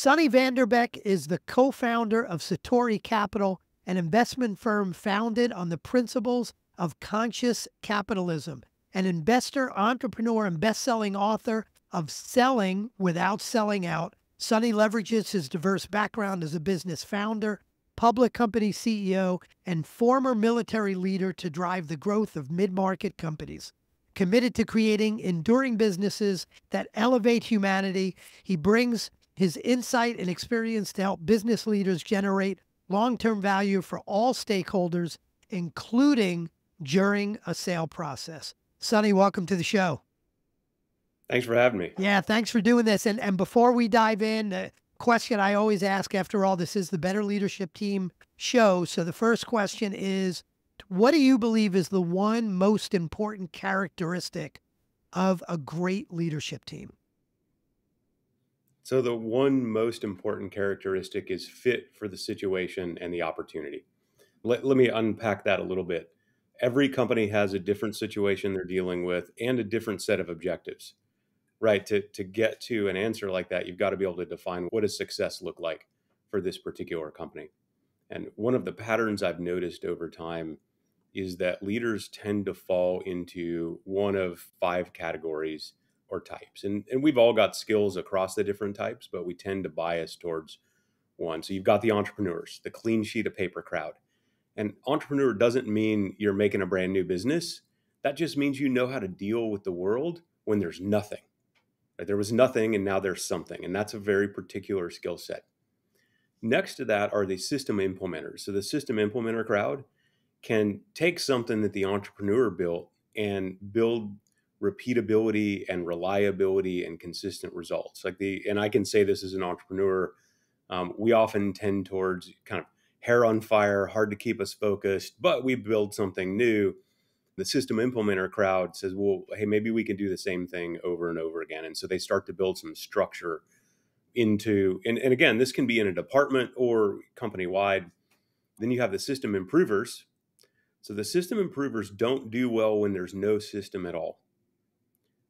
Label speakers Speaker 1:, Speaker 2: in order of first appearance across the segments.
Speaker 1: Sonny Vanderbeck is the co-founder of Satori Capital, an investment firm founded on the principles of conscious capitalism. An investor, entrepreneur, and best-selling author of Selling Without Selling Out, Sonny leverages his diverse background as a business founder, public company CEO, and former military leader to drive the growth of mid-market companies. Committed to creating enduring businesses that elevate humanity, he brings his insight and experience to help business leaders generate long-term value for all stakeholders, including during a sale process. Sonny, welcome to the show.
Speaker 2: Thanks for having me.
Speaker 1: Yeah, thanks for doing this. And before we dive in, the question I always ask, after all, this is the Better Leadership Team show. So the first question is, what do you believe is the one most important characteristic of a great leadership team?
Speaker 2: So the one most important characteristic is fit for the situation and the opportunity. Let me unpack that a little bit. Every company has a different situation they're dealing with and a different set of objectives, right? To get to an answer like that, you've got to be able to define what does success look like for this particular company. And one of the patterns I've noticed over time is that leaders tend to fall into one of 5 categories or types. And we've all got skills across the different types, but we tend to bias towards one. So you've got the entrepreneurs, the clean sheet of paper crowd. And entrepreneur doesn't mean you're making a brand new business. That just means you know how to deal with the world when there's nothing. Right? There was nothing and now there's something. And that's a very particular skill set. Next to that are the system implementers. So the system implementer crowd can take something that the entrepreneur built and build repeatability and reliability and consistent results. And I can say this as an entrepreneur, we often tend towards kind of hair on fire, hard to keep us focused, but we build something new. The system implementer crowd says, well, hey, maybe we can do the same thing over and over again. And so they start to build some structure into, and again, this can be in a department or company-wide. Then you have the system improvers. So the system improvers don't do well when there's no system at all.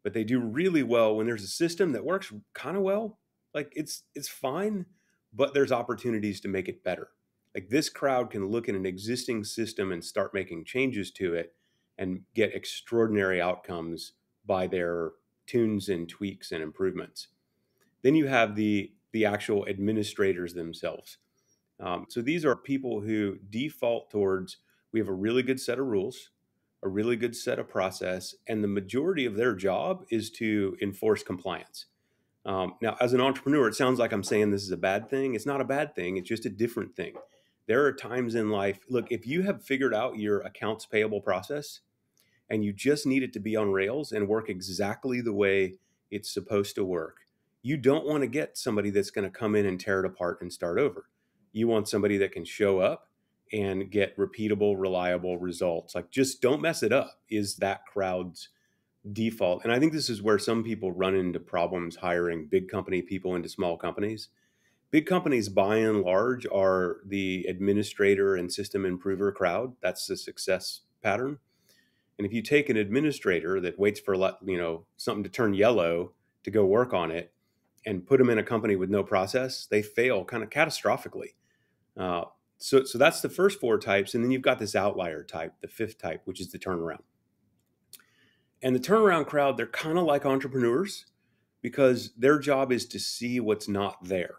Speaker 2: But they do really well when there's a system that works kind of well. Like it's fine, but there's opportunities to make it better. Like this crowd can look at an existing system and start making changes to it and get extraordinary outcomes by their tunes and tweaks and improvements. Then you have the actual administrators themselves. So these are people who default towards, we have a really good set of rules, a really good set of process, and the majority of their job is to enforce compliance. Now, as an entrepreneur, it sounds like I'm saying this is a bad thing. It's not a bad thing. It's just a different thing. There are times in life, look, if you have figured out your accounts payable process and you just need it to be on rails and work exactly the way it's supposed to work, you don't want to get somebody that's going to come in and tear it apart and start over. You want somebody that can show up and get repeatable, reliable results. Like just don't mess it up is that crowd's default. And I think this is where some people run into problems hiring big company people into small companies. Big companies, by and large, are the administrator and system improver crowd. That's the success pattern. And if you take an administrator that waits for something to turn yellow to go work on it and put them in a company with no process, they fail kind of catastrophically. So that's the first 4 types. And then you've got this outlier type, the 5th type, which is the turnaround. And the turnaround crowd, they're kind of like entrepreneurs because their job is to see what's not there.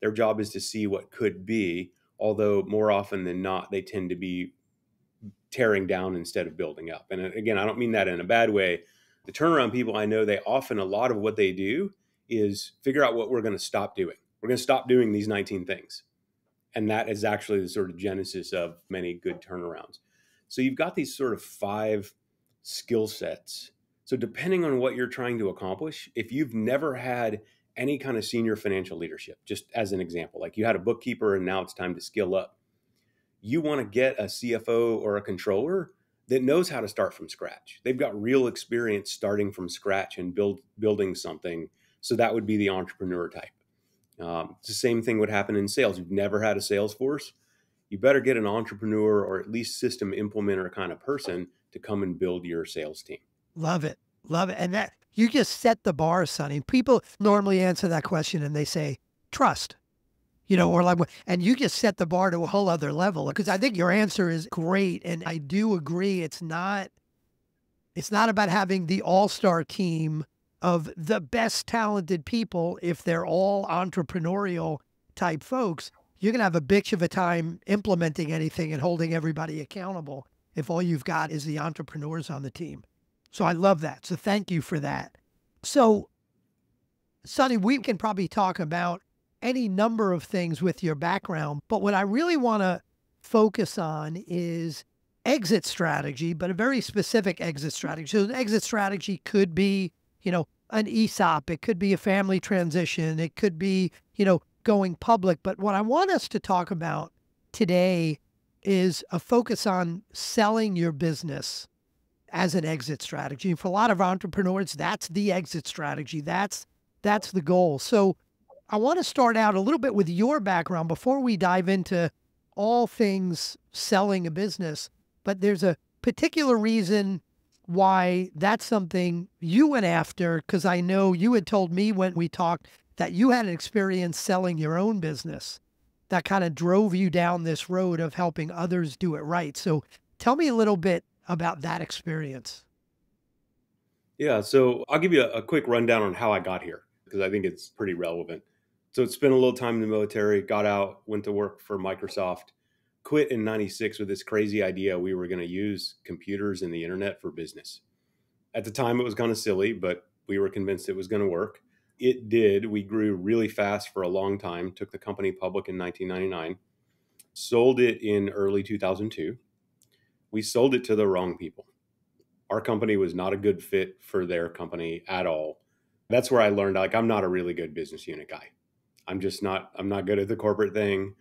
Speaker 2: Their job is to see what could be, although more often than not, they tend to be tearing down instead of building up. And again, I don't mean that in a bad way. The turnaround people, I know a lot of what they do is figure out what we're going to stop doing. We're going to stop doing these 19 things. And that is actually the sort of genesis of many good turnarounds. So you've got these sort of 5 skill sets. So depending on what you're trying to accomplish, if you've never had any kind of senior financial leadership, just as an example, like you had a bookkeeper and now it's time to skill up, you want to get a CFO or a controller that knows how to start from scratch. They've got real experience starting from scratch and building something. So that would be the entrepreneur type. It's the same thing would happen in sales. You've never had a sales force. You better get an entrepreneur or at least system implementer kind of person to come and build your sales team.
Speaker 1: Love it. Love it. And that you just set the bar, Sonny. People normally answer that question and they say, trust, or like, and you just set the bar to a whole other level, because I think your answer is great. And I do agree. It's not about having the all-star team of the best talented people. If they're all entrepreneurial type folks, you're going to have a bitch of a time implementing anything and holding everybody accountable if all you've got is the entrepreneurs on the team. So I love that. So thank you for that. So, Sonny, we can probably talk about any number of things with your background, but what I really want to focus on is exit strategy, but a very specific exit strategy. So an exit strategy could be, an ESOP. It could be a family transition. It could be, going public. But what I want us to talk about today is a focus on selling your business as an exit strategy. And for a lot of entrepreneurs, that's the exit strategy. That's the goal. So I want to start out a little bit with your background before we dive into all things selling a business. But there's a particular reason why that's something you went after, because I know you had told me when we talked that you had an experience selling your own business that kind of drove you down this road of helping others do it right. So tell me a little bit about that experience.
Speaker 2: Yeah, so I'll give you a quick rundown on how I got here because I think it's pretty relevant. So spent a little time in the military, got out, went to work for Microsoft, quit in 96 with this crazy idea we were going to use computers and the internet for business. At the time, it was kind of silly, but we were convinced it was going to work. It did. We grew really fast for a long time, took the company public in 1999, sold it in early 2002. We sold it to the wrong people. Our company was not a good fit for their company at all. That's where I learned, like, I'm not a really good business unit guy. I'm not good at the corporate thing.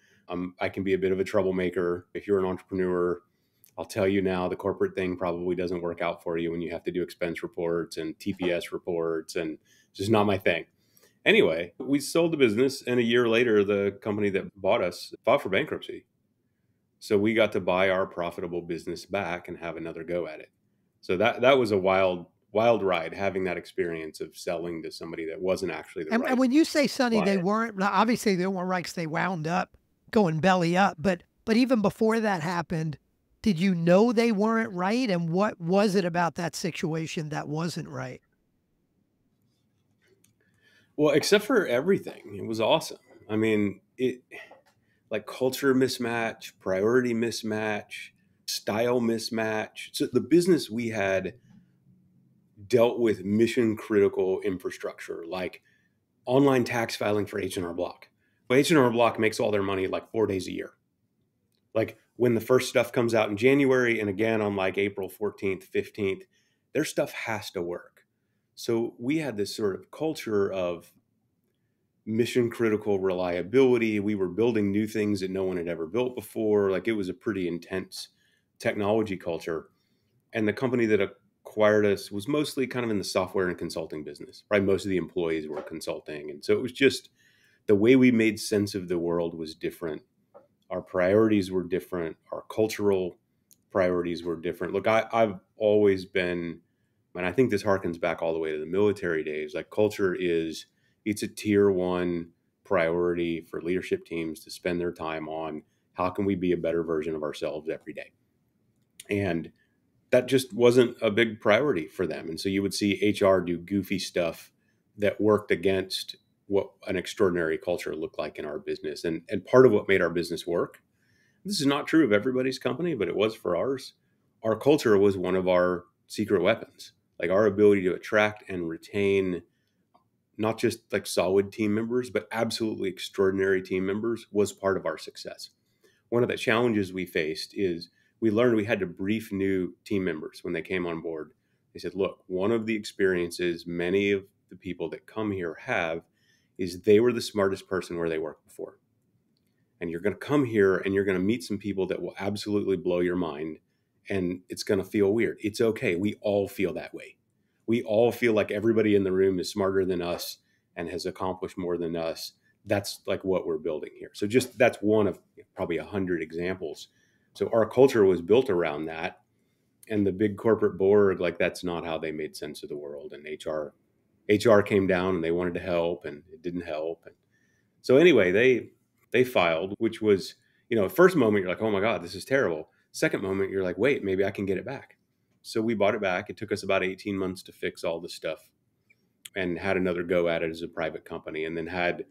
Speaker 2: I can be a bit of a troublemaker. If you're an entrepreneur, I'll tell you now, the corporate thing probably doesn't work out for you when you have to do expense reports and TPS reports, and it's just not my thing. Anyway, we sold the business, and a year later, the company that bought us filed for bankruptcy. So we got to buy our profitable business back and have another go at it. So that was a wild ride, having that experience of selling to somebody that wasn't actually the right.
Speaker 1: And when you say, Sonny,
Speaker 2: client.
Speaker 1: they weren't, obviously they weren't right because they wound up going belly up. But even before that happened, did you know they weren't right? And what was it about that situation that wasn't right?
Speaker 2: Well, except for everything, it was awesome. I mean, like culture mismatch, priority mismatch, style mismatch. So the business we had dealt with mission critical infrastructure, like online tax filing for H&R Block. Well, H&R Block makes all their money like 4 days a year. Like when the first stuff comes out in January and again on like April 14th, 15th, their stuff has to work. So we had this sort of culture of mission critical reliability. We were building new things that no one had ever built before. Like it was a pretty intense technology culture. And the company that acquired us was mostly kind of in the software and consulting business, right? Most of the employees were consulting. And so it was just the way we made sense of the world was different. Our priorities were different. Our cultural priorities were different. Look, I've always been, and I think this harkens back all the way to the military days, like culture it's a tier one priority for leadership teams to spend their time on how can we be a better version of ourselves every day. And that just wasn't a big priority for them. And so you would see HR do goofy stuff that worked against what an extraordinary culture looked like in our business. And part of what made our business work, this is not true of everybody's company, but it was for ours. Our culture was one of our secret weapons. Like our ability to attract and retain not just like solid team members, but absolutely extraordinary team members was part of our success. One of the challenges we faced is we learned we had to brief new team members when they came on board. They said, look, one of the experiences many of the people that come here have is they were the smartest person where they worked before. And you're going to come here and you're going to meet some people that will absolutely blow your mind. And it's going to feel weird. It's okay. We all feel that way. We all feel like everybody in the room is smarter than us and has accomplished more than us. That's like what we're building here. So just that's one of probably 100 examples. So our culture was built around that. And the big corporate board, like that's not how they made sense of the world. And HR came down and they wanted to help and it didn't help. And So anyway, they filed, which was, first moment you're like, oh my God, this is terrible. Second moment, you're like, wait, maybe I can get it back. So we bought it back. It took us about 18 months to fix all the stuff and had another go at it as a private company, and then had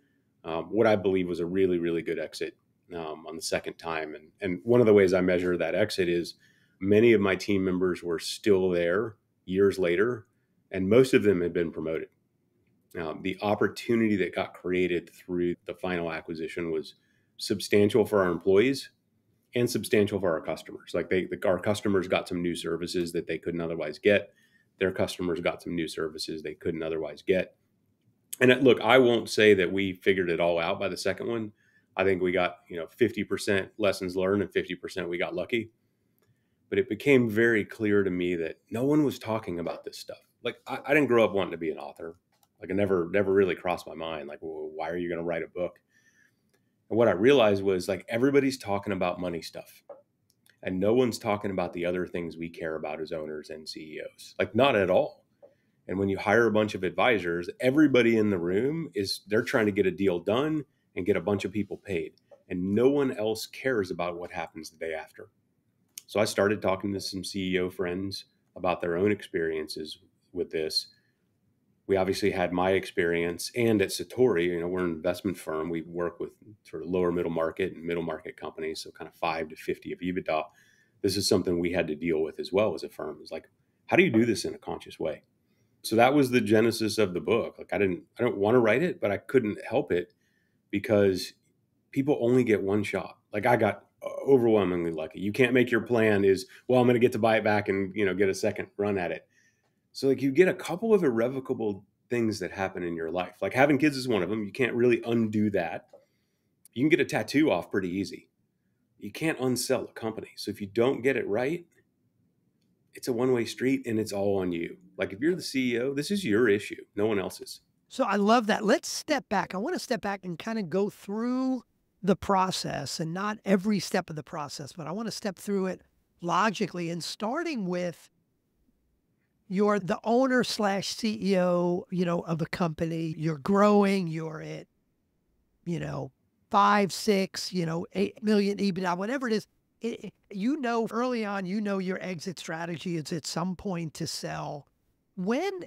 Speaker 2: what I believe was a really, really good exit on the second time. And one of the ways I measure that exit is many of my team members were still there years later, and most of them had been promoted. The opportunity that got created through the final acquisition was substantial for our employees and substantial for our customers. Like our customers got some new services that they couldn't otherwise get. Their customers got some new services they couldn't otherwise get. And look, I won't say that we figured it all out by the second one. I think we got 50% lessons learned and 50% we got lucky. But it became very clear to me that no one was talking about this stuff. Like I didn't grow up wanting to be an author. Like it never really crossed my mind. Like, well, why are you going to write a book? And what I realized was like everybody's talking about money stuff, and no one's talking about the other things we care about as owners and CEOs. Like not at all. And when you hire a bunch of advisors, everybody in the room they're trying to get a deal done and get a bunch of people paid. And no one else cares about what happens the day after. So I started talking to some CEO friends about their own experiences with this. We obviously had my experience, and at Satori, we're an investment firm. We work with sort of lower middle market and middle market companies, so kind of 5 to 50 of EBITDA. This is something we had to deal with as well as a firm. It's like, how do you do this in a conscious way? So that was the genesis of the book. Like I don't want to write it, but I couldn't help it because people only get one shot. Like I got overwhelmingly lucky. You can't make your plan is, well, I'm going to get to buy it back and, get a second run at it. So like you get a couple of irrevocable things that happen in your life. Like having kids is one of them. You can't really undo that. You can get a tattoo off pretty easy. You can't unsell a company. So if you don't get it right, it's a one-way street and it's all on you. Like if you're the CEO, this is your issue, no one else's.
Speaker 1: So I love that. Let's step back. I want to step back and kind of go through the process, and not every step of the process, but I want to step through it logically, and starting with you're the owner slash CEO, of a company. You're growing. You're at, 5, 6, 8 million EBITDA, whatever it is. Early on, your exit strategy is at some point to sell.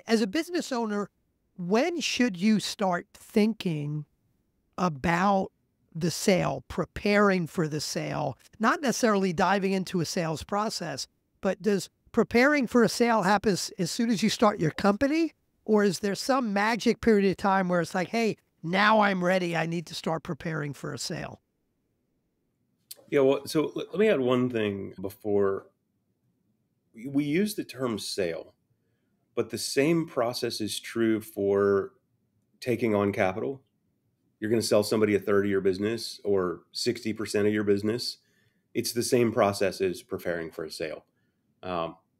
Speaker 1: As a business owner, when should you start thinking about the sale, preparing for the sale, not necessarily diving into a sales process, but does preparing for a sale happen as soon as you start your company? Or is there some magic period of time where it's like, hey, now I'm ready, I need to start preparing for a sale?
Speaker 2: Yeah, well, so let me add one thing before. We use the term sale, but the same process is true for taking on capital. You're going to sell somebody a third of your business or 60% of your business. It's the same process as preparing for a sale.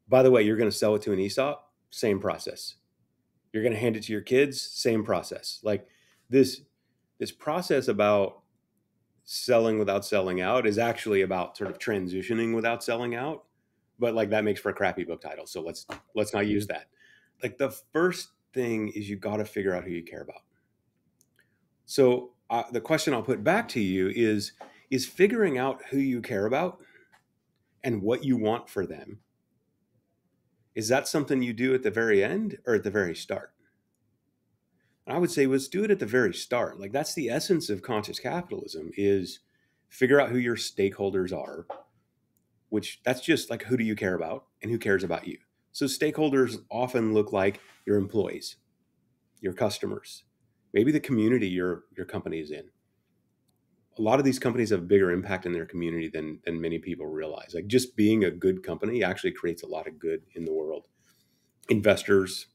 Speaker 2: By the way, you're going to sell it to an ESOP, same process. You're going to hand it to your kids, same process. Like this process about selling without selling out is actually about sort of transitioning without selling out. But like that makes for a crappy book title. So let's not use that. Like the first thing is you got to figure out who you care about. So the question I'll put back to you is figuring out who you care about and what you want for them. Is that something you do at the very end or at the very start? And I would say let's do it at the very start. Like that's the essence of conscious capitalism, is figure out who your stakeholders are, which that's just like who do you care about and who cares about you. So stakeholders often look like your employees, your customers, maybe the community your company is in. A lot of these companies have a bigger impact in their community than many people realize. Like just being a good company actually creates a lot of good in the world. Investors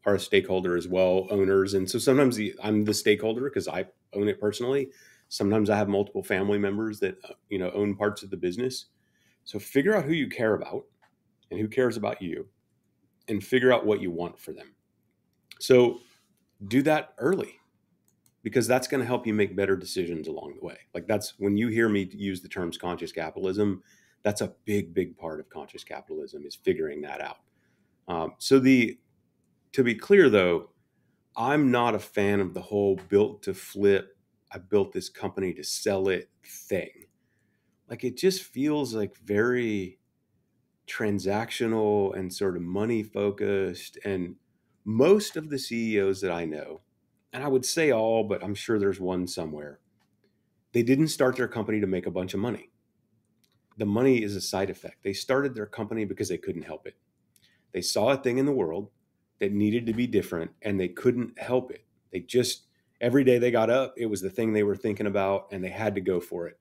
Speaker 2: are a stakeholder as well, owners. And so sometimes I'm the stakeholder because I own it personally. Sometimes I have multiple family members that own parts of the business. So figure out who you care about and who cares about you, and figure out what you want for them. So do that early, because that's going to help you make better decisions along the way. Like that's when you hear me use the terms conscious capitalism, that's a big, big part of conscious capitalism, is figuring that out. To be clear though, I'm not a fan of the whole built to flip I built this company to sell it thing. Like it just feels like very transactional and sort of money focused. And most of the CEOs that I know, and I would say all, but I'm sure there's one somewhere, they didn't start their company to make a bunch of money. The money is a side effect. They started their company because they couldn't help it. They saw a thing in the world that needed to be different and they couldn't help it. They just, every day they got up, it was the thing they were thinking about and they had to go for it.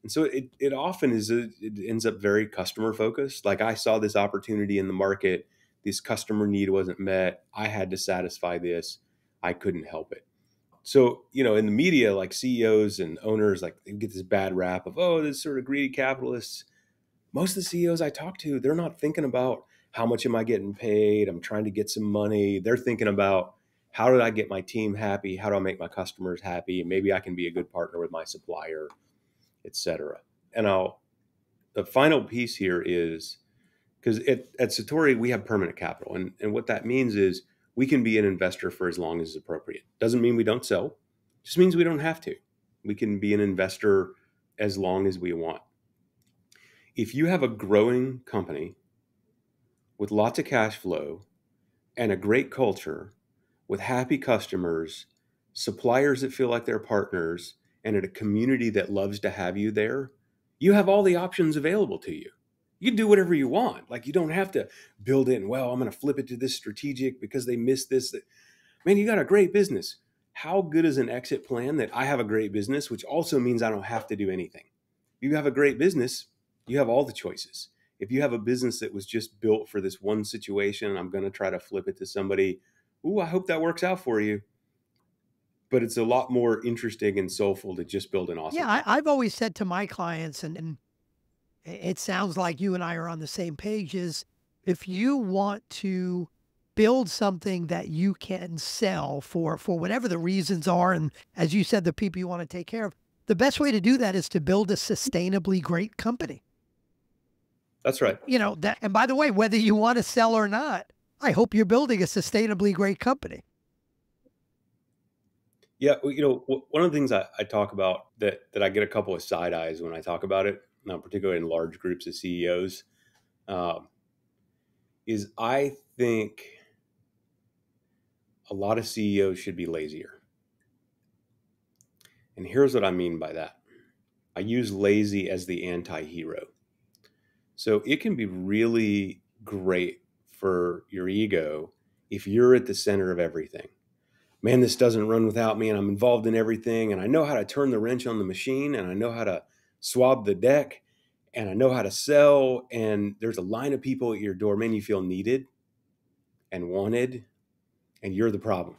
Speaker 2: And so it often is, it ends up very customer focused. Like I saw this opportunity in the market, this customer need wasn't met. I had to satisfy this. I couldn't help it. So, in the media, like CEOs and owners, like they get this bad rap of, oh, this sort of greedy capitalists. Most of the CEOs I talk to, they're not thinking about how much am I getting paid? I'm trying to get some money. They're thinking about how do I get my team happy? How do I make my customers happy? Maybe I can be a good partner with my supplier, etc. And the final piece here is because at Satori, we have permanent capital. And what that means is we can be an investor for as long as is appropriate. Doesn't mean we don't sell, just means we don't have to. We can be an investor as long as we want. If you have a growing company with lots of cash flow and a great culture with happy customers, suppliers that feel like they're partners, and at a community that loves to have you there, you have all the options available to you. You can do whatever you want. Like you don't have to build in, well, I'm going to flip it to this strategic because they missed this. Man, you got a great business. How good is an exit plan that I have a great business, which also means I don't have to do anything? You have a great business, you have all the choices. If you have a business that was just built for this one situation, I'm going to try to flip it to somebody, ooh, I hope that works out for you. But it's a lot more interesting and soulful to just build an awesome
Speaker 1: Yeah, I've always said to my clients, and it sounds like you and I are on the same page, is if you want to build something that you can sell for whatever the reasons are, and as you said, the people you want to take care of, the best way to do that is to build a sustainably great company.
Speaker 2: That's right.
Speaker 1: That, and by the way, whether you want to sell or not, I hope you're building a sustainably great company.
Speaker 2: Yeah, one of the things I talk about that I get a couple of side eyes when I talk about it, particularly in large groups of CEOs, is I think a lot of CEOs should be lazier. And here's what I mean by that. I use lazy as the anti-hero. So it can be really great for your ego if you're at the center of everything. Man, this doesn't run without me and I'm involved in everything and I know how to turn the wrench on the machine and I know how to swab the deck and I know how to sell and there's a line of people at your door. Man, you feel needed and wanted and you're the problem.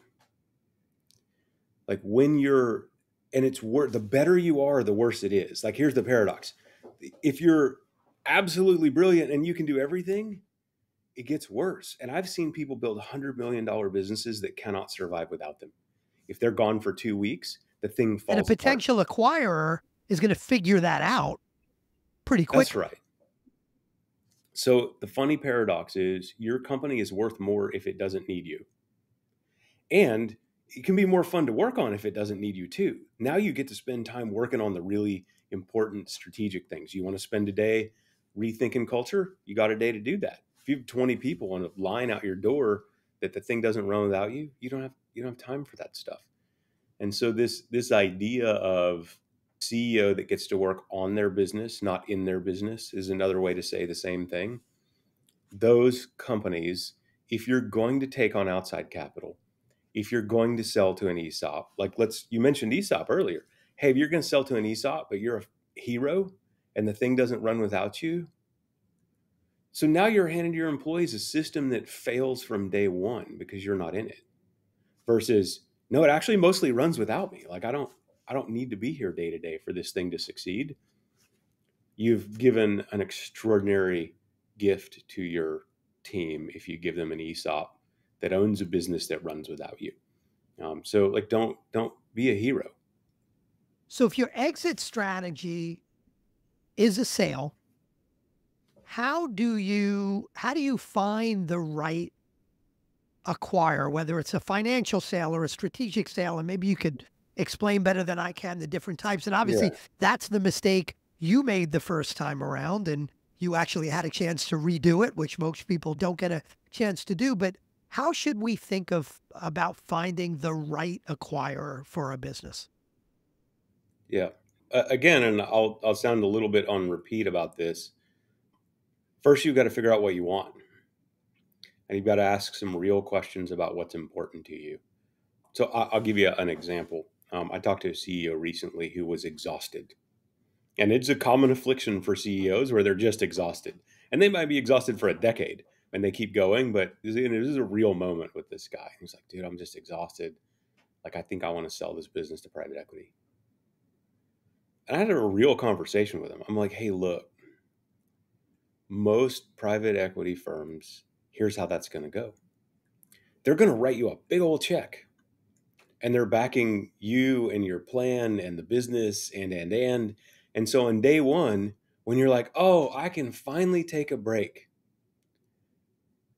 Speaker 2: Like when you're, and it's the better you are, the worse it is. Like here's the paradox. If you're absolutely brilliant and you can do everything, it gets worse. And I've seen people build $100 million businesses that cannot survive without them. If they're gone for 2 weeks, the thing falls
Speaker 1: And a
Speaker 2: apart.
Speaker 1: potential acquirer is going to figure that out pretty quickly.
Speaker 2: That's right. So the funny paradox is your company is worth more if it doesn't need you. And it can be more fun to work on if it doesn't need you too. Now you get to spend time working on the really important strategic things. You want to spend a day rethinking culture? You got a day to do that. If you have 20 people on a line out your door that the thing doesn't run without you, you don't have time for that stuff. And so this idea of CEO that gets to work on their business, not in their business, is another way to say the same thing. Those companies, if you're going to take on outside capital, if you're going to sell to an ESOP, like you mentioned ESOP earlier. Hey, if you're going to sell to an ESOP, but you're a hero and the thing doesn't run without you. So now you're handing your employees a system that fails from day one because you're not in it versus, no, it actually mostly runs without me. Like I don't need to be here day to day for this thing to succeed. You've given an extraordinary gift to your team if you give them an ESOP that owns a business that runs without you. So like, don't be a hero.
Speaker 1: So if your exit strategy is a sale, how do you find the right acquire, whether it's a financial sale or a strategic sale? And maybe you could explain better than I can the different types. And
Speaker 2: Yeah.
Speaker 1: obviously, that's the mistake you made the first time around. And you actually had a chance to redo it, which most people don't get a chance to do. But how should we think of about finding the right acquirer for a business?
Speaker 2: Yeah. Again, and I'll sound a little bit on repeat about this. First, you've got to figure out what you want, and you've got to ask some real questions about what's important to you. So I'll give you an example. I talked to a CEO recently who was exhausted, and it's a common affliction for CEOs where they're just exhausted, and they might be exhausted for a decade and they keep going. But this is a real moment with this guy. He's like, "Dude, I'm just exhausted. Like, I think I want to sell this business to private equity." And I had a real conversation with him. I'm like, "Hey, look, most private equity firms, here's how that's going to go. They're going to write you a big old check, and they're backing you and your plan and the business and so on day one, when you're like, oh, I can finally take a break,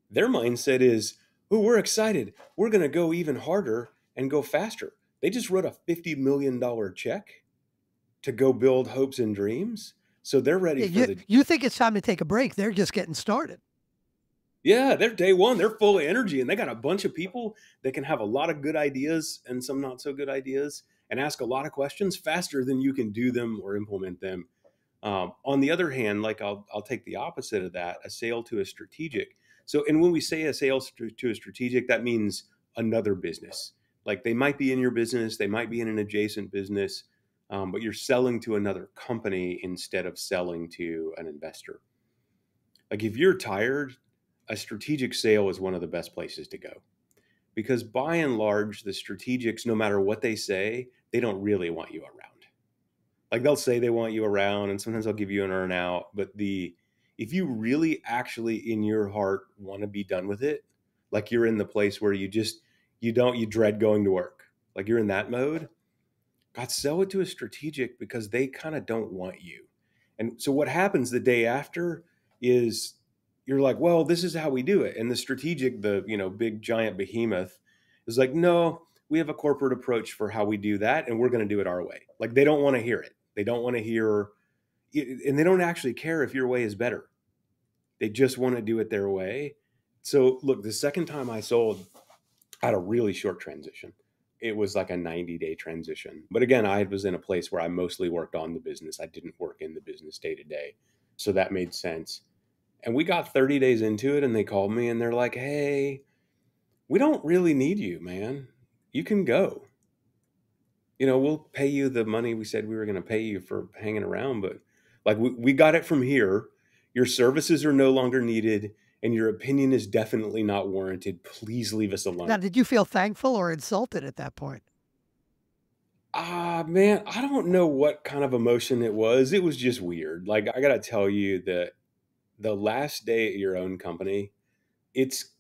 Speaker 2: their mindset is, oh, we're excited, we're going to go even harder and go faster. They just wrote a $50 million check to go build hopes and dreams, so they're ready
Speaker 1: Yeah,
Speaker 2: for
Speaker 1: you,
Speaker 2: the
Speaker 1: you think it's time to take a break. They're just getting started.
Speaker 2: Yeah, they're day one. They're full of energy, and they got a bunch of people that can have a lot of good ideas and some not so good ideas, and ask a lot of questions faster than you can do them or implement them. On the other hand, like I'll take the opposite of that: a sale to a strategic. So, and when we say a sale to a strategic, that means another business. Like they might be in your business, they might be in an adjacent business, but you're selling to another company instead of selling to an investor. Like if you're tired, a strategic sale is one of the best places to go, because by and large, the strategics, no matter what they say, they don't really want you around. Like they'll say they want you around, and sometimes they'll give you an earn out. But if you really actually in your heart want to be done with it, like you're in the place where you dread going to work, like you're in that mode, God, sell it to a strategic because they kind of don't want you. And so what happens the day after is you're like, well, this is how we do it. And the strategic, the big giant behemoth is like, no, we have a corporate approach for how we do that, and we're going to do it our way. Like they don't want to hear it. They don't want to hear it, and they don't actually care if your way is better. They just want to do it their way. So look, the second time I sold, I had a really short transition. It was like a 90-day transition. But again, I was in a place where I mostly worked on the business. I didn't work in the business day to day. So that made sense. And we got 30 days into it, and they called me and they're like, hey, we don't really need you, man. You can go. We'll pay you the money we said we were going to pay you for hanging around. But like we got it from here. Your services are no longer needed, and your opinion is definitely not warranted. Please leave us
Speaker 1: Now,
Speaker 2: alone.
Speaker 1: did you feel thankful or insulted at that point?
Speaker 2: Ah, man, I don't know what kind of emotion it was. It was just weird. Like, I gotta tell you that the last day at your own company,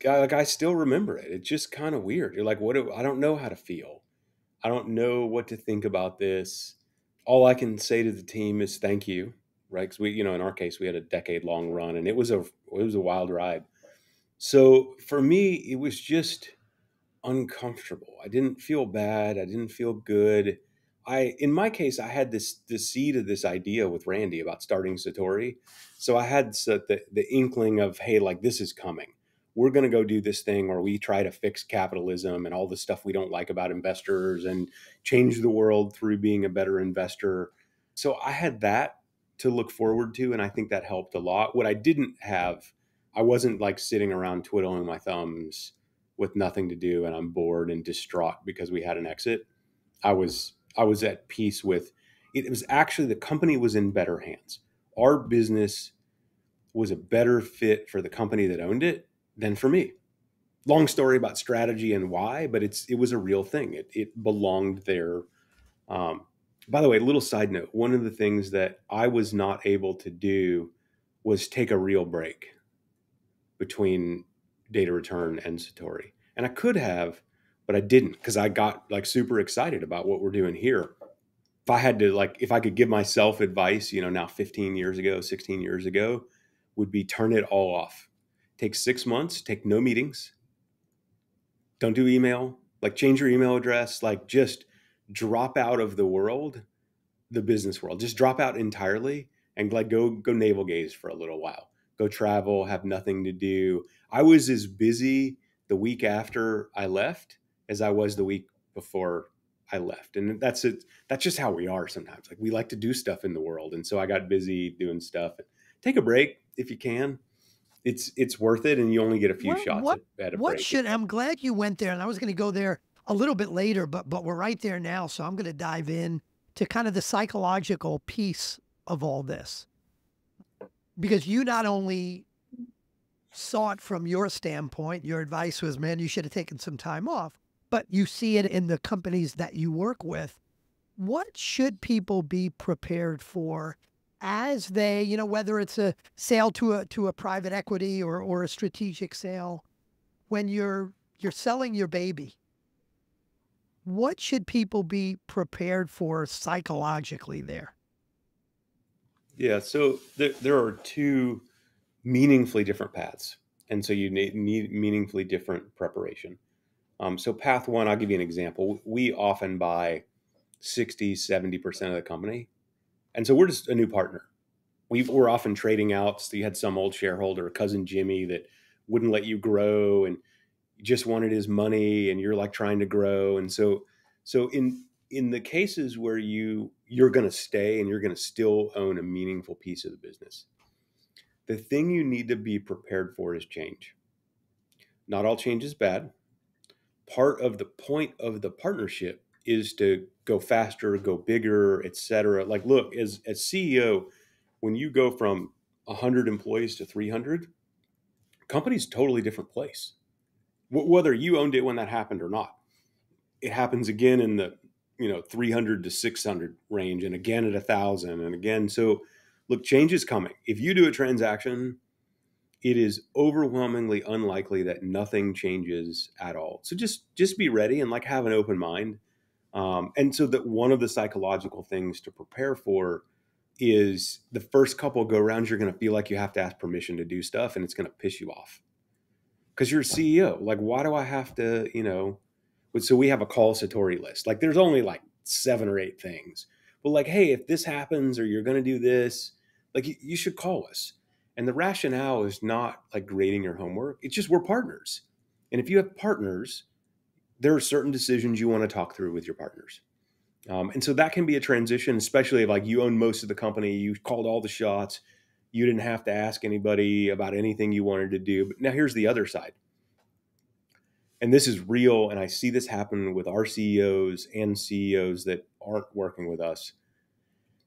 Speaker 2: like I still remember it. It's just kind of weird. You're like, I don't know how to feel. I don't know what to think about this. All I can say to the team is thank you, right? Because in our case, we had a decade-long run, and it was a wild ride. So for me, it was just uncomfortable. I didn't feel bad. I didn't feel good. In my case, I had the seed of this idea with Randy about starting Satori. So I had the inkling of, hey, like this is coming. We're going to go do this thing where we try to fix capitalism and all the stuff we don't like about investors and change the world through being a better investor. So I had that to look forward to, and I think that helped a lot. What I didn't have, I wasn't like sitting around twiddling my thumbs with nothing to do and I'm bored and distraught because we had an exit. I was at peace with it. It was actually, the company was in better hands. Our business was a better fit for the company that owned it than for me. Long story about strategy and why, but it was a real thing. It belonged there. Um, by the way, little side note: one of the things that I was not able to do was take a real break between Data Return and Satori. And I could have, but I didn't, because I got like super excited about what we're doing here. If I could give myself advice, now 15 years ago, 16 years ago, would be turn it all off. Take 6 months, take no meetings, don't do email, like change your email address, like just drop out of the world, the business world. Just drop out entirely and like go navel gaze for a little while. Go travel, have nothing to do. I was as busy the week after I left as I was the week before I left. And that's it. That's just how we are sometimes. Like we like to do stuff in the world. And so I got busy doing stuff. Take a break if you can. It's worth it, and you only get a few shots at a break.
Speaker 1: I'm glad you went there, and I was going to go there a little bit later, but we're right there now, so I'm going to dive in to kind of the psychological piece of all this, because you not only saw it from your standpoint, your advice was, man, you should have taken some time off, but you see it in the companies that you work with. What should people be prepared for as they, whether it's a sale to a private equity or a strategic sale, when you're selling your baby? What should people be prepared for psychologically there?
Speaker 2: Yeah, so there are two meaningfully different paths, and so you need meaningfully different preparation. So path one, I'll give you an example. We often buy 60-70% of the company, and so we're just a new partner. We're often trading out. So you had some old shareholder, cousin Jimmy, that wouldn't let you grow and just wanted his money, and you're like trying to grow. And so in the cases where you're going to stay and you're going to still own a meaningful piece of the business, the thing you need to be prepared for is change. Not all change is bad. Part of the point of the partnership is to go faster, go bigger, et cetera. Like, look, as CEO, when you go from 100 employees to 300, company's a totally different place. Whether you owned it when that happened or not, it happens again in the 300 to 600 range, and again at 1,000, and again. So, look, change is coming. If you do a transaction, it is overwhelmingly unlikely that nothing changes at all. So just be ready and like have an open mind. And so that one of the psychological things to prepare for is the first couple go rounds, you're going to feel like you have to ask permission to do stuff, and it's going to piss you off because you're a CEO. Like, why do I have to, so we have a call Satori list. Like there's only like 7 or 8 things, but like, hey, if this happens or you're going to do this, like you should call us. And the rationale is not like grading your homework. It's just we're partners. And if you have partners, there are certain decisions you want to talk through with your partners. And so that can be a transition, especially if like you own most of the company, you called all the shots, you didn't have to ask anybody about anything you wanted to do. But now here's the other side. And this is real. And I see this happen with our CEOs and CEOs that aren't working with us.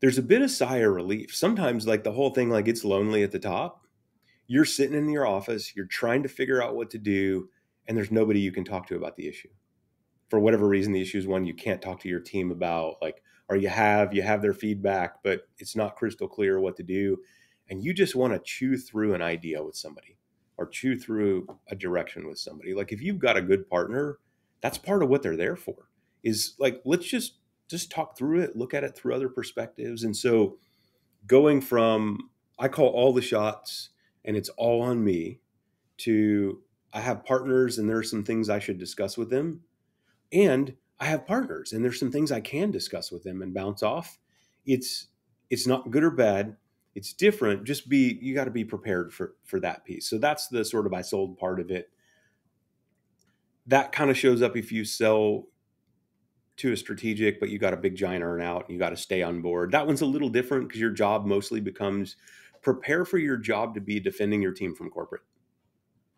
Speaker 2: There's a bit of sigh of relief. Sometimes like the whole thing, like it's lonely at the top. You're sitting in your office, you're trying to figure out what to do, and there's nobody you can talk to about the issue. For whatever reason, the issue is one you can't talk to your team about, like, or you have their feedback, but it's not crystal clear what to do. And you just want to chew through an idea with somebody or chew through a direction with somebody. Like if you've got a good partner, that's part of what they're there for, is like, let's just talk through it, look at it through other perspectives. And so going from, I call all the shots and it's all on me, to I have partners and there's some things I should discuss with them. And I have partners and there's some things I can discuss with them and bounce off. It's not good or bad. It's different. You got to be prepared for that piece. So that's the sort of I sold part of it. That kind of shows up if you sell to a strategic, but you got a big giant earnout and you got to stay on board. That one's a little different because your job mostly becomes prepare for your job to be defending your team from corporate.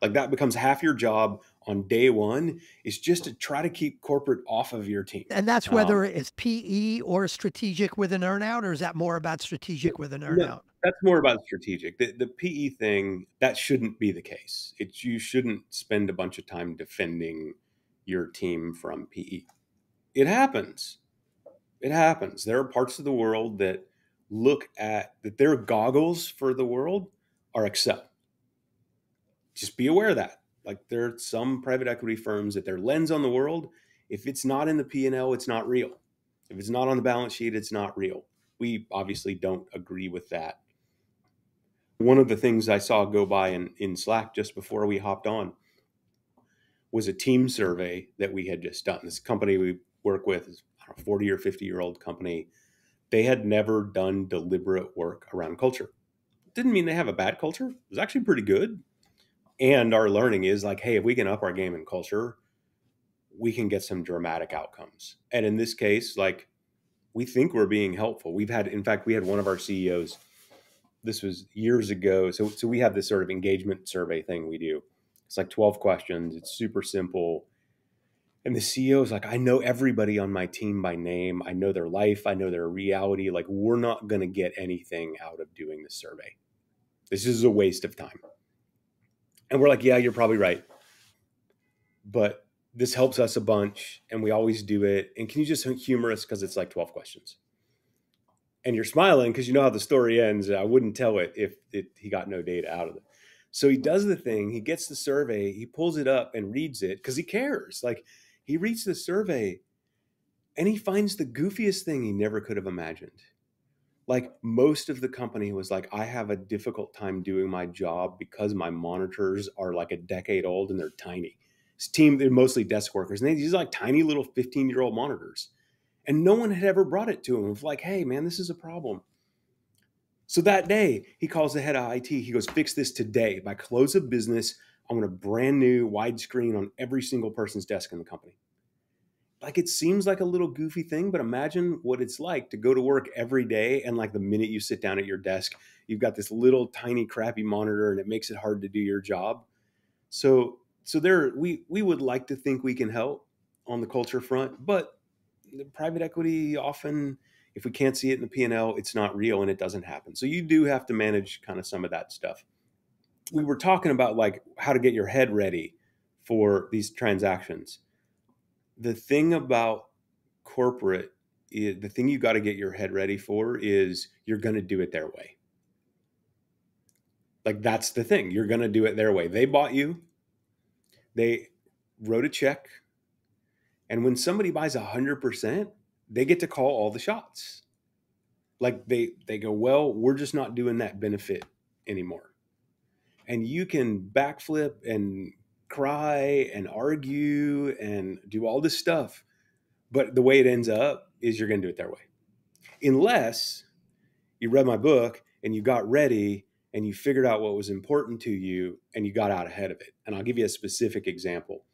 Speaker 2: Like that becomes half your job on day one, is just to try to keep corporate off of your team.
Speaker 1: And that's whether it's PE or strategic with an earnout, or is that more about strategic with an earnout?
Speaker 2: No, that's more about strategic. The PE thing, that shouldn't be the case. You shouldn't spend a bunch of time defending your team from PE. It happens. It happens. There are parts of the world that that their goggles for the world are Excel. Just be aware of that. Like there are some private equity firms that their lens on the world, if it's not in the P&L, it's not real. If it's not on the balance sheet, it's not real. We obviously don't agree with that. One of the things I saw go by in Slack just before we hopped on was a team survey that we had just done. This company we work with is 40 or 50-year-old company. They had never done deliberate work around culture. Didn't mean they have a bad culture. It was actually pretty good. And our learning is like, hey, if we can up our game in culture, we can get some dramatic outcomes. And in this case, like, we think we're being helpful. In fact, we had one of our CEOs, this was years ago. So we have this sort of engagement survey thing we do. It's like 12 questions. It's super simple. And the CEO is like, I know everybody on my team by name. I know their life. I know their reality. Like, we're not going to get anything out of doing this survey. This is a waste of time. And we're like, yeah, you're probably right. But this helps us a bunch and we always do it. And can you just humor us because it's like 12 questions? And you're smiling because you know how the story ends. I wouldn't tell it if he got no data out of it. So he does the thing. He gets the survey. He pulls it up and reads it because he cares. Like, he reads the survey and he finds the goofiest thing he never could have imagined. Like, most of the company was like, I have a difficult time doing my job because my monitors are like a decade old and they're tiny. His team, they're mostly desk workers. And these are like tiny little 15-year-old monitors. And no one had ever brought it to him. It was like, hey, man, this is a problem. So that day, he calls the head of IT. He goes, fix this today. By close of business, I want a brand new widescreen on every single person's desk in the company. Like, it seems like a little goofy thing, but imagine what it's like to go to work every day. And like, the minute you sit down at your desk, you've got this little tiny crappy monitor and it makes it hard to do your job. So we would like to think we can help on the culture front, but private equity often, if we can't see it in the P&L, it's not real and it doesn't happen. So you do have to manage kind of some of that stuff. We were talking about like how to get your head ready for these transactions. The thing about corporate, the thing you got to get your head ready for is you're going to do it their way. Like, that's the thing. You're going to do it their way. They bought you. They wrote a check. And when somebody buys 100%, they get to call all the shots. Like, they go, well, we're just not doing that benefit anymore. And you can backflip and cry and argue and do all this stuff. But the way it ends up is you're going to do it their way. Unless you read my book and you got ready and you figured out what was important to you and you got out ahead of it. And I'll give you a specific example.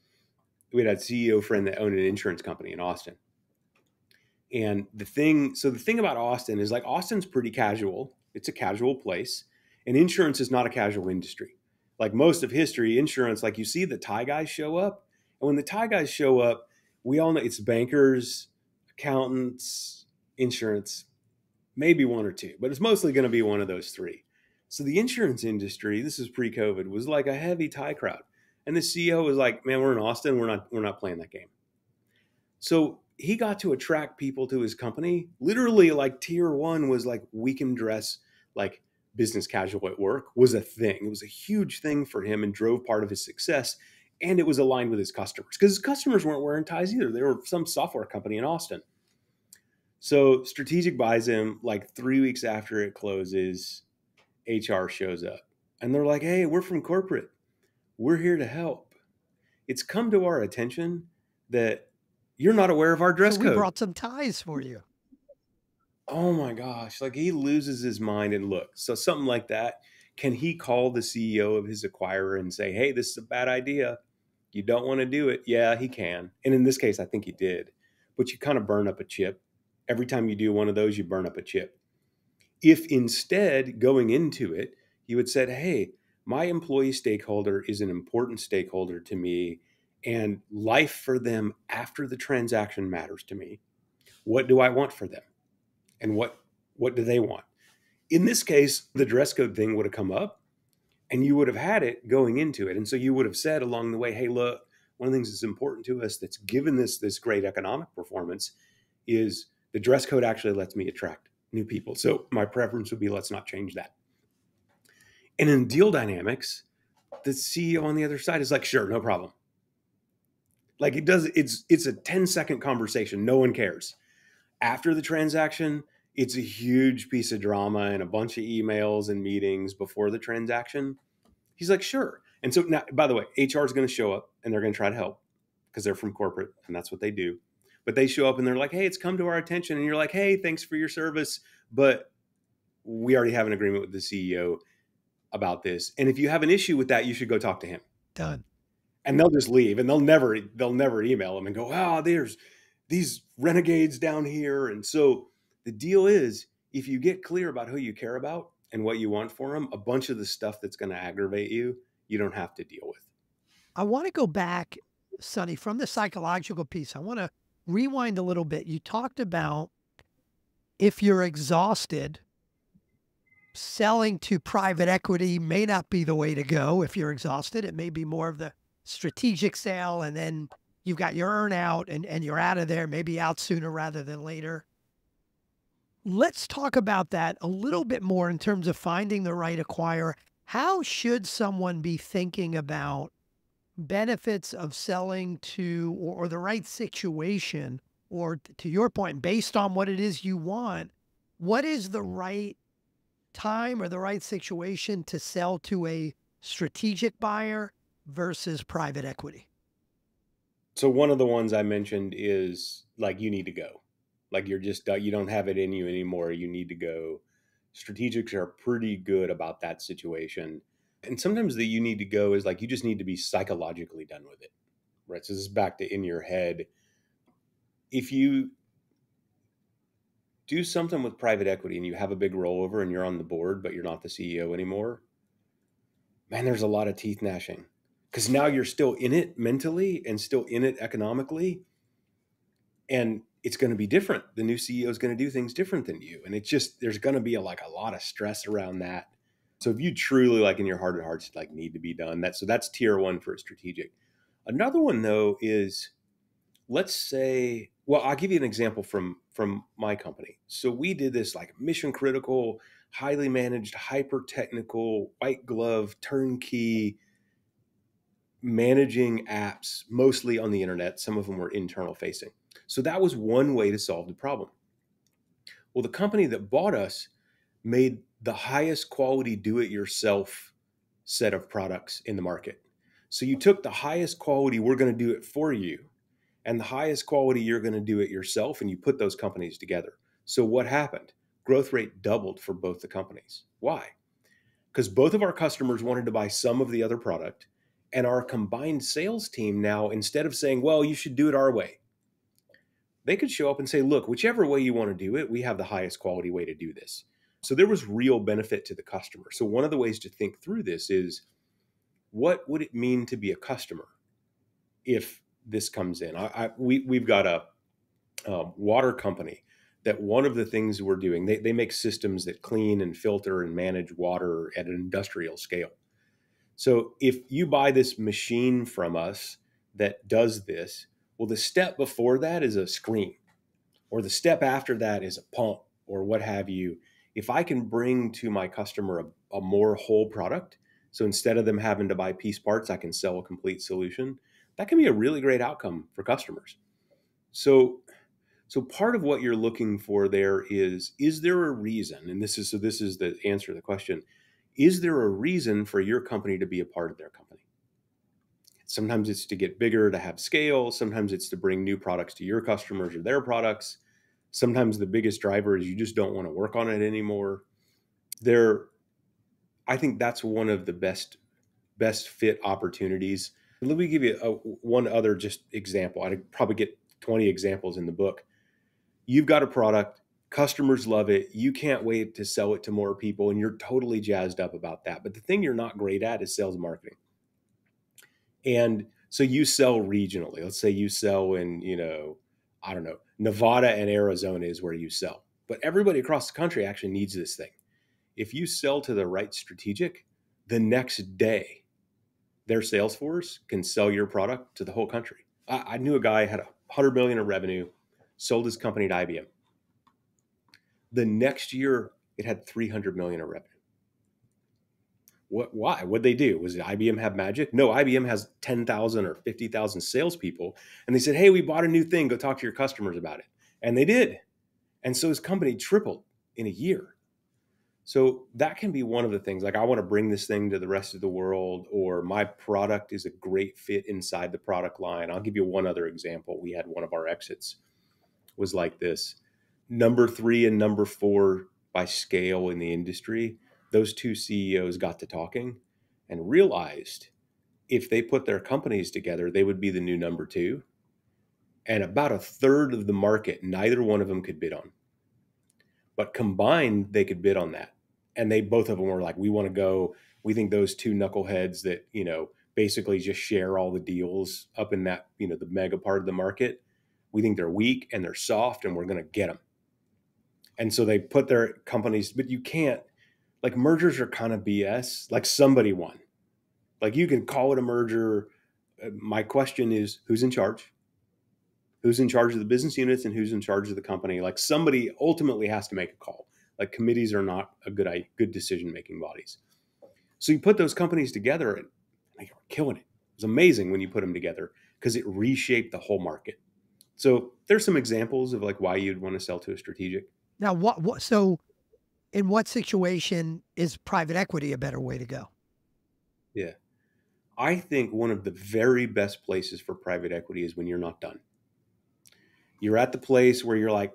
Speaker 2: We had a CEO friend that owned an insurance company in Austin. And the thing about Austin is, like, Austin's pretty casual. It's a casual place. And insurance is not a casual industry. Like most of history, insurance, like, you see the Thai guys show up. And when the Thai guys show up, we all know it's bankers, accountants, insurance, maybe one or two, but it's mostly going to be one of those three. So the insurance industry, this is pre-COVID, was like a heavy Thai crowd. And the CEO was like, man, we're in Austin. We're not playing that game. So he got to attract people to his company. Literally, like, tier one was like, we can dress like business casual at work was a thing. It was a huge thing for him and drove part of his success. And it was aligned with his customers because his customers weren't wearing ties either. They were some software company in Austin. So Strategic buys him. Like 3 weeks after it closes, HR shows up and they're like, hey, we're from corporate. We're here to help. It's come to our attention that you're not aware of our dress code.
Speaker 1: We brought some ties for you.
Speaker 2: Oh my gosh. Like, he loses his mind. And look, so something like that, can he call the CEO of his acquirer and say, hey, this is a bad idea. You don't want to do it. Yeah, he can. And in this case, I think he did. But you kind of burn up a chip. Every time you do one of those, you burn up a chip. If instead, going into it, you had said, hey, my employee stakeholder is an important stakeholder to me, and life for them after the transaction matters to me. What do I want for them? And what do they want? In this case, the dress code thing would have come up and you would have had it going into it. And so you would have said along the way, hey, look, one of the things that's important to us that's given this great economic performance is the dress code actually lets me attract new people. So my preference would be, let's not change that. And in deal dynamics, the CEO on the other side is like, sure, no problem. Like, it's a 10-second conversation. No one cares. After the transaction, it's a huge piece of drama and a bunch of emails and meetings before the transaction. He's like, sure. And so now, by the way, HR is going to show up and they're going to try to help because they're from corporate and that's what they do. but they show up and they're like, hey, it's come to our attention. And you're like, hey, thanks for your service. But we already have an agreement with the CEO about this. And if you have an issue with that, you should go talk to him.
Speaker 1: Done.
Speaker 2: And they'll just leave, and they'll never email them and go, oh, there's these renegades down here. And so the deal is, if you get clear about who you care about and what you want for them, a bunch of the stuff that's going to aggravate you, you don't have to deal with.
Speaker 1: I want to go back, Sonny, from the psychological piece. I want to rewind a little bit. You talked about if you're exhausted, selling to private equity may not be the way to go. If you're exhausted, it may be more of the strategic sale, and then you've got your earn out and you're out of there, maybe out sooner rather than later. Let's talk about that a little bit more in terms of finding the right acquirer. How should someone be thinking about benefits of selling to, or the right situation, or to your point, based on what it is you want, what is the right time or the right situation to sell to a strategic buyer versus private equity?
Speaker 2: So one of the ones I mentioned is like, you need to go. Like, you're just, you don't have it in you anymore. You need to go. Strategics are pretty good about that situation. And sometimes the you need to go is like, you just need to be psychologically done with it, right? So this is back to in your head. If you do something with private equity and you have a big rollover and you're on the board, but you're not the CEO anymore, man, there's a lot of teeth gnashing, because now you're still in it mentally and still in it economically. And it's going to be different. The new CEO is going to do things different than you. And it's just, there's going to be a lot of stress around that. So if you truly, like, in your heart of hearts, like, need to be done, that's tier one for a strategic. Another one though is, let's say, well, I'll give you an example from my company. So we did this like mission critical, highly managed, hyper technical, white glove, turnkey, managing apps, mostly on the internet. Some of them were internal facing. So that was one way to solve the problem. Well, the company that bought us made the highest quality do-it-yourself set of products in the market. So you took the highest quality, we're going to do it for you, and the highest quality, you're going to do it yourself, and you put those companies together. So what happened? Growth rate doubled for both the companies. Why? Because both of our customers wanted to buy some of the other product, and our combined sales team now, instead of saying, well, you should do it our way, they could show up and say, look, whichever way you want to do it, we have the highest quality way to do this. So there was real benefit to the customer. So one of the ways to think through this is, what would it mean to be a customer if this comes in? We've got a water company that one of the things we're doing, they make systems that clean and filter and manage water at an industrial scale. So if you buy this machine from us that does this, well, the step before that is a screen, or the step after that is a pump, or what have you. If I can bring to my customer a more whole product, so instead of them having to buy piece parts, I can sell a complete solution, that can be a really great outcome for customers. So part of what you're looking for there is there a reason, and this is the answer to the question, is there a reason for your company to be a part of their company? Sometimes it's to get bigger, to have scale. Sometimes it's to bring new products to your customers or their products. Sometimes the biggest driver is you just don't want to work on it anymore. I think that's one of the best fit opportunities. Let me give you one other just example. I'd probably get 20 examples in the book. You've got a product, customers love it, you can't wait to sell it to more people, and you're totally jazzed up about that. But the thing you're not great at is sales and marketing. And so you sell regionally. Let's say you sell in, I don't know, Nevada and Arizona is where you sell. But everybody across the country actually needs this thing. If you sell to the right strategic, the next day, their sales force can sell your product to the whole country. I knew a guy had $100 million in revenue, sold his company to IBM. The next year, it had $300 million in revenue. Why? What'd they do? Was it IBM have magic? No, IBM has 10,000 or 50,000 salespeople. And they said, hey, we bought a new thing. Go talk to your customers about it. And they did. And so his company tripled in a year. So that can be one of the things. Like, I want to bring this thing to the rest of the world, or my product is a great fit inside the product line. I'll give you one other example. We had one of our exits. was like this. Number 3 and number 4 by scale in the industry, those two CEOs got to talking and realized if they put their companies together, they would be the new number 2. And about a third of the market, neither one of them could bid on. But combined, they could bid on that. And they both of them were like, we want to go. We think those two knuckleheads that, basically just share all the deals up in that, the mega part of the market, we think they're weak and they're soft and we're going to get them. And so they put their companies, but you can't, like, mergers are kind of BS. Like, somebody won. Like, you can call it a merger. My question is, who's in charge? Who's in charge of the business units and who's in charge of the company? Like, somebody ultimately has to make a call. Like, committees are not a good decision-making bodies. So you put those companies together and they were killing it. It was amazing when you put them together because it reshaped the whole market. So there's some examples of like why you'd want to sell to a strategic.
Speaker 1: Now, so in what situation is private equity a better way to go?
Speaker 2: Yeah. I think one of the very best places for private equity is when you're not done. You're at the place where you're like,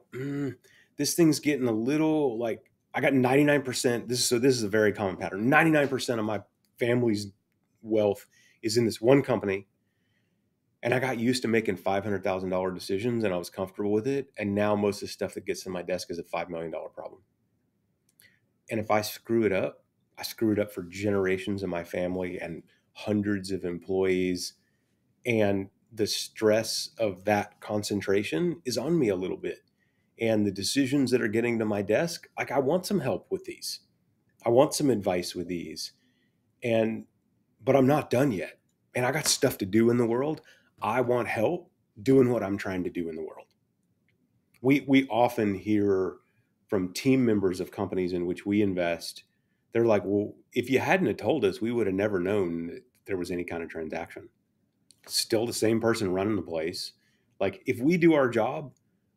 Speaker 2: this thing's getting a little, like, I got 99%. This is a very common pattern. 99% of my family's wealth is in this one company. And I got used to making $500,000 decisions and I was comfortable with it. And now most of the stuff that gets to my desk is a $5 million problem. And if I screw it up, I screw it up for generations of my family and hundreds of employees. And the stress of that concentration is on me a little bit. And the decisions that are getting to my desk, like, I want some help with these. I want some advice with these. But I'm not done yet. And I got stuff to do in the world. I want help doing what I'm trying to do in the world. We often hear from team members of companies in which we invest, they're like, well, if you hadn't have told us, we would have never known that there was any kind of transaction. Still the same person running the place. Like, if we do our job,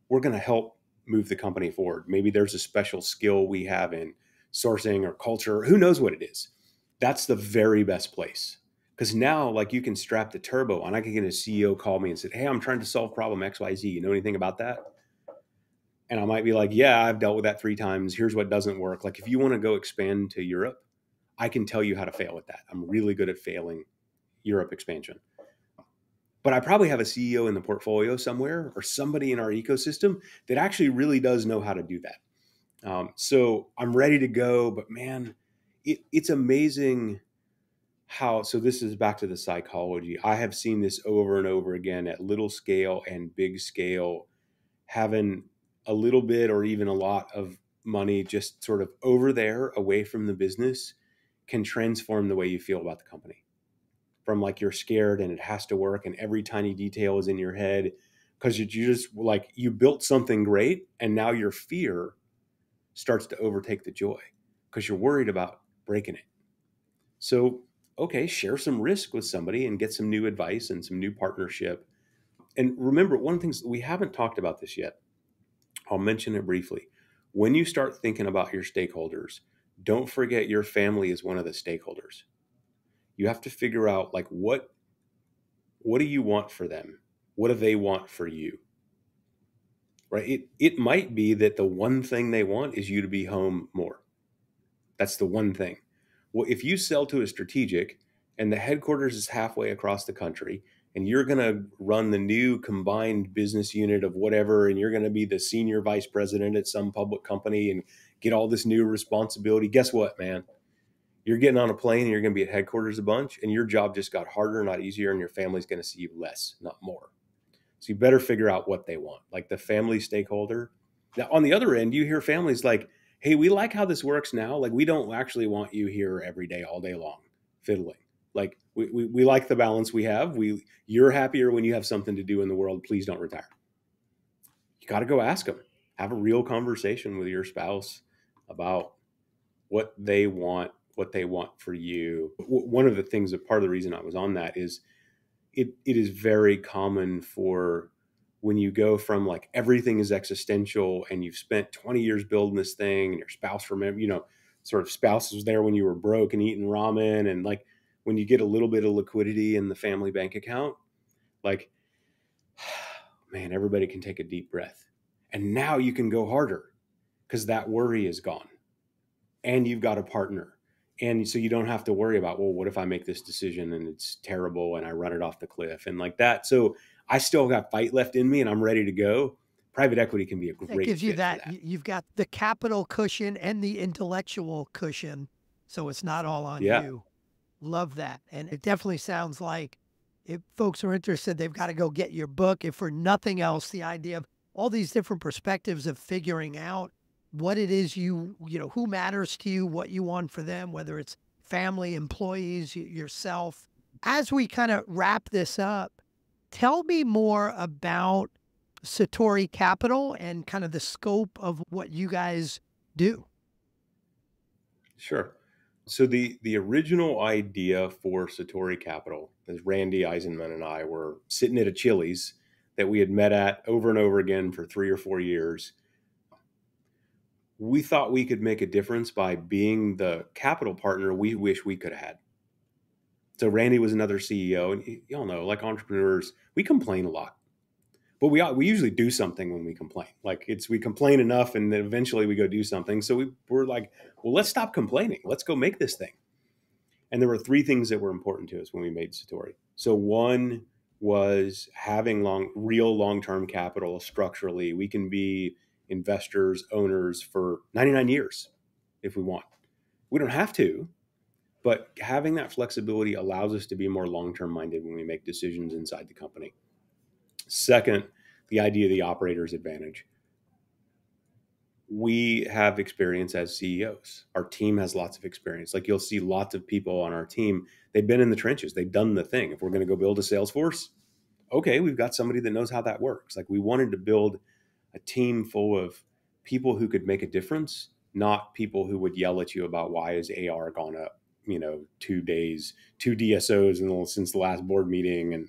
Speaker 2: we're going to help move the company forward. Maybe there's a special skill we have in sourcing or culture. Who knows what it is? That's the very best place. Because now, like, you can strap the turbo on. I can get a CEO call me and say, hey, I'm trying to solve problem XYZ. You know anything about that? And I might be like, yeah, I've dealt with that 3 times. Here's what doesn't work. Like, if you want to go expand to Europe, I can tell you how to fail at that. I'm really good at failing Europe expansion. But I probably have a CEO in the portfolio somewhere or somebody in our ecosystem that actually really does know how to do that. So I'm ready to go. But man, it's amazing how, so this is back to the psychology. I have seen this over and over again at little scale and big scale, having a little bit or even a lot of money just sort of over there away from the business can transform the way you feel about the company. From like, you're scared and it has to work and every tiny detail is in your head because you just, like, you built something great and now your fear starts to overtake the joy because you're worried about breaking it. So, okay, share some risk with somebody and get some new advice and some new partnership. And remember, one of the things, we haven't talked about this yet, I'll mention it briefly. When you start thinking about your stakeholders, don't forget your family is one of the stakeholders. You have to figure out, like, what do you want for them? What do they want for you? Right? It might be that the one thing they want is you to be home more. That's the one thing. Well, if you sell to a strategic and the headquarters is halfway across the country and you're going to run the new combined business unit of whatever, and you're going to be the senior vice president at some public company and get all this new responsibility, guess what, man? You're getting on a plane and you're going to be at headquarters a bunch, and your job just got harder, not easier, and your family's going to see you less, not more. So you better figure out what they want, like the family stakeholder. Now, on the other end, you hear families like, hey, we like how this works now. Like, we don't actually want you here every day, all day long, fiddling. Like, we like the balance we have. You're happier when you have something to do in the world. Please don't retire. You got to go ask them. Have a real conversation with your spouse about what they want for you. One of the things, that part of the reason I was on that is it is very common for when you go from like everything is existential and you've spent 20 years building this thing and your spouse sort of spouse was there when you were broke and eating ramen, and like when you get a little bit of liquidity in the family bank account, like, man, everybody can take a deep breath And now you can go harder because that worry is gone and you've got a partner. And so you don't have to worry about, well, what if I make this decision and it's terrible and I run it off the cliff and like that. So I still got fight left in me and I'm ready to go. Private equity can be a
Speaker 1: That
Speaker 2: great
Speaker 1: gives you
Speaker 2: fit for
Speaker 1: that.
Speaker 2: that.
Speaker 1: You've got the capital cushion and the intellectual cushion, so it's not all on
Speaker 2: Yeah.
Speaker 1: you. Love that. And it definitely sounds like if folks are interested, they've got to go get your book. If for nothing else, the idea of all these different perspectives of figuring out what it is who matters to you, what you want for them, whether it's family, employees, yourself. As we kind of wrap this up, tell me more about Satori Capital and kind of the scope of what you guys do.
Speaker 2: Sure. So the original idea for Satori Capital is Randy Eisenman and I were sitting at a Chili's that we had met at over and over again for 3 or 4 years. We thought we could make a difference by being the capital partner we wish we could have had. So Randy was another CEO, and y'all know, like entrepreneurs, we complain a lot, but we usually do something when we complain. Like we complain enough, and then eventually we go do something. So we're like, well, let's stop complaining. Let's go make this thing. And there were three things that were important to us when we made Satori. So one was having real long-term capital structurally. We can be investors, owners for 99 years if we want. We don't have to, but having that flexibility allows us to be more long-term minded when we make decisions inside the company. Second, the idea of the operator's advantage. We have experience as CEOs. Our team has lots of experience. Like you'll see lots of people on our team, they've been in the trenches, they've done the thing. If we're going to go build a sales force, okay, we've got somebody that knows how that works. Like we wanted to build a team full of people who could make a difference, not people who would yell at you about why is AR gone up, 2 days, 2 DSOs since the last board meeting. And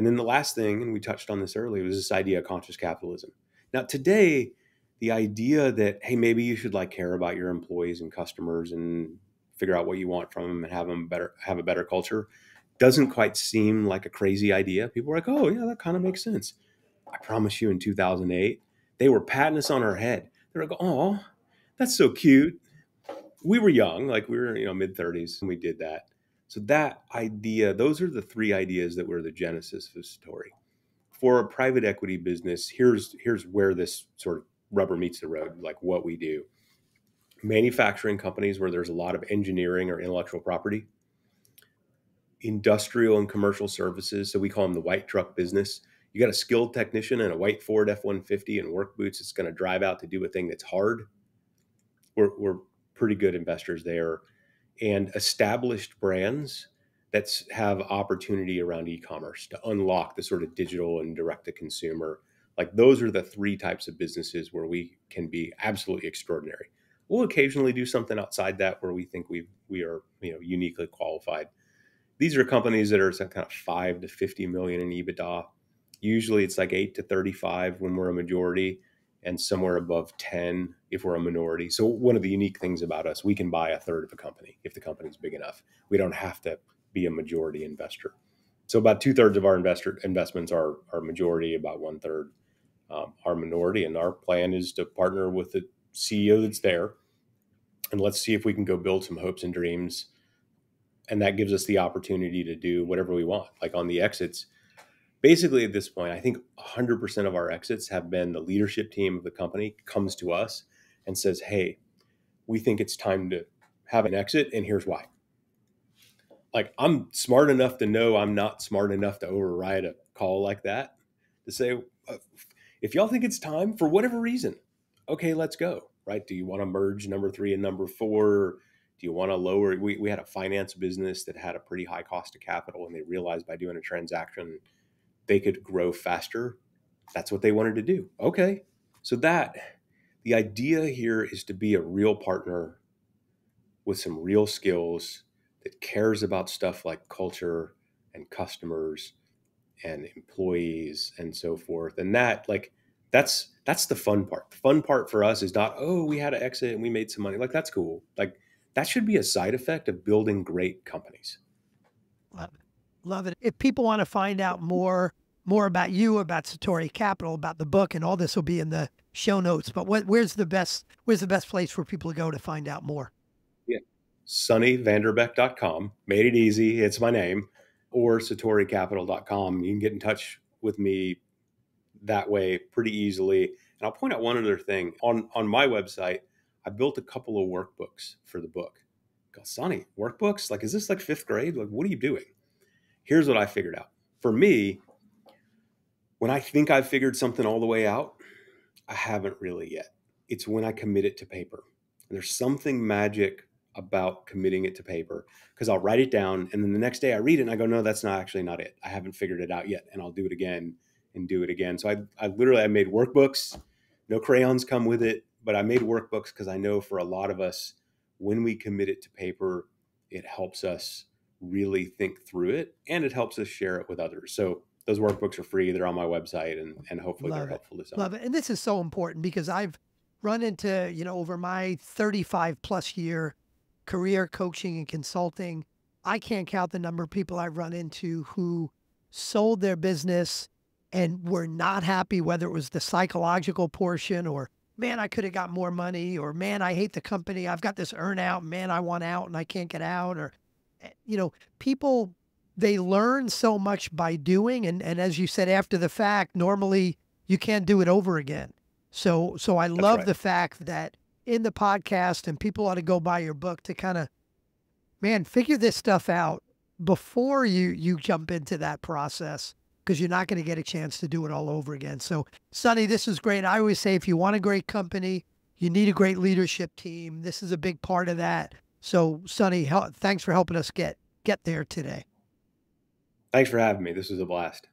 Speaker 2: then the last thing, and we touched on this earlier, was this idea of conscious capitalism. Now today, the idea that, hey, maybe you should care about your employees and customers and figure out what you want from them and have a better culture doesn't quite seem like a crazy idea. People are like, oh yeah, that kind of makes sense. I promise you in 2008, they were patting us on our head. They're like, oh, that's so cute. We were young, we were, mid-30s, and we did that. So that idea, those are the three ideas that were the genesis of the story. For a private equity business, here's where this sort of rubber meets the road, like what we do. Manufacturing companies where there's a lot of engineering or intellectual property, industrial and commercial services. So we call them the white truck business. You got a skilled technician in a white Ford F-150 and work boots that's going to drive out to do a thing that's hard. We're pretty good investors there. And established brands that have opportunity around e-commerce to unlock the sort of digital and direct to consumer. Like those are the three types of businesses where we can be absolutely extraordinary. We'll occasionally do something outside that where we think we are uniquely qualified. These are companies that are kind of 5 to 50 million in EBITDA. Usually it's like 8 to 35 when we're a majority, and somewhere above 10 if we're a minority. So one of the unique things about us, we can buy a third of a company if the company's big enough. We don't have to be a majority investor. So about 2/3 of our investments are majority, about 1/3 are minority. And our plan is to partner with the CEO that's there, and let's see if we can go build some hopes and dreams. And that gives us the opportunity to do whatever we want. Like on the exits, basically at this point, I think 100% of our exits have been the leadership team of the company comes to us and says, hey, we think it's time to have an exit, and here's why. Like I'm smart enough to know I'm not smart enough to override a call like that, to say, if y'all think it's time for whatever reason, okay, let's go, right? Do you want to merge number 3 and number 4? Do you want to lower? We had a finance business that had a pretty high cost of capital, and they realized by doing a transaction, they could grow faster. That's what they wanted to do. Okay. So the idea here is to be a real partner with some real skills that cares about stuff like culture and customers and employees and so forth. And that's the fun part. The fun part for us is not, oh, we had an exit and we made some money. Like that's cool. Like that should be a side effect of building great companies.
Speaker 1: Love it. Love it. If people want to find out more more about you, about Satori Capital, about the book, and all this will be in the show notes. But where's the best place for people to go to find out more?
Speaker 2: Yeah. SonnyVanderbeck.com. Made it easy. It's my name. Or SatoriCapital.com. You can get in touch with me that way pretty easily. And I'll point out one other thing. On my website, I built a couple of workbooks for the book. I go, Sonny, workbooks? Like, is this like fifth grade? Like, what are you doing? Here's what I figured out. For me, when I think I've figured something all the way out, I haven't really yet. It's when I commit it to paper. And there's something magic about committing it to paper, because I'll write it down and then the next day I read it and I go, no, that's not it. I haven't figured it out yet. And I'll do it again and do it again. So I made workbooks. No crayons come with it, but I made workbooks because I know for a lot of us, when we commit it to paper, it helps us really think through it and it helps us share it with others. So those workbooks are free. They're on my website and hopefully they're helpful to some.
Speaker 1: Love it. And this is so important because I've run into, over my 35 plus year career coaching and consulting, I can't count the number of people I've run into who sold their business and were not happy, whether it was the psychological portion or, man, I could have got more money, or, man, I hate the company. I've got this earn out, man, I want out and I can't get out. Or, people, they learn so much by doing. And as you said, after the fact, normally you can't do it over again. So I love the fact that in the podcast, and people ought to go buy your book to kind of, man, figure this stuff out before you jump into that process, because you're not going to get a chance to do it all over again. So, Sonny, this is great. I always say, if you want a great company, you need a great leadership team. This is a big part of that. So, Sonny, thanks for helping us get there today.
Speaker 2: Thanks for having me. This was a blast.